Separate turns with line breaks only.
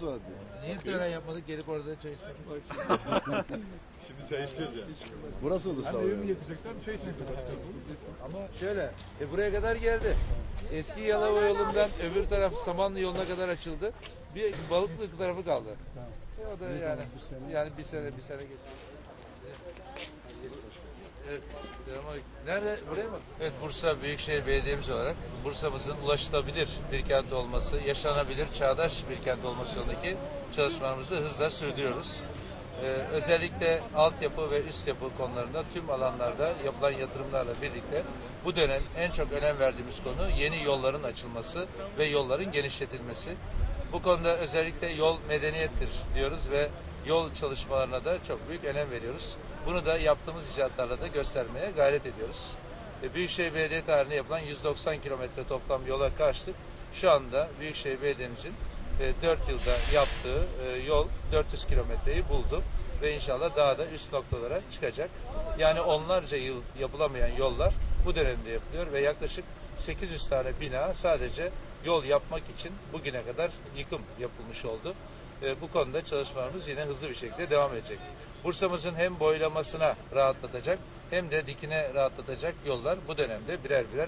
sonra diyor.
Niye tören yapmadık? Gelip orada çay içmek.
Şimdi çay içeceğiz ya.
Burası Ilıslav.
Hem evimi yakacaksam çay içeceğiz.
Ama şöyle, buraya kadar geldi. Eski Yalova yolundan öbür taraf Samanlı yoluna kadar açıldı. Bir Balıklı tarafı kaldı. O da yani bir sene geçti. Evet, selamünaleyküm. Nerede? Buraya mı? Evet, Bursa Büyükşehir Belediye'miz olarak Bursa'mızın ulaşılabilir bir kent olması, yaşanabilir, çağdaş bir kent olması yolundaki çalışmalarımızı hızla sürdürüyoruz. Özellikle altyapı ve üst yapı konularında tüm alanlarda yapılan yatırımlarla birlikte bu dönem en çok önem verdiğimiz konu yeni yolların açılması ve yolların genişletilmesi. Bu konuda özellikle yol medeniyettir diyoruz ve yol çalışmalarına da çok büyük önem veriyoruz. Bunu da yaptığımız icraatlarla da göstermeye gayret ediyoruz. Büyükşehir Belediye tarihinde yapılan 190 kilometre toplam yola karşılık şu anda Büyükşehir Belediye'mizin 4 yılda yaptığı yol 400 kilometreyi buldu ve inşallah daha da üst noktalara çıkacak. Yani onlarca yıl yapılamayan yollar bu dönemde yapılıyor ve yaklaşık 800 tane bina sadece yol yapmak için bugüne kadar yıkım yapılmış oldu. Bu konuda çalışmalarımız yine hızlı bir şekilde devam edecek. Bursa'mızın hem boylamasına rahatlatacak hem de dikine rahatlatacak yollar bu dönemde birer birer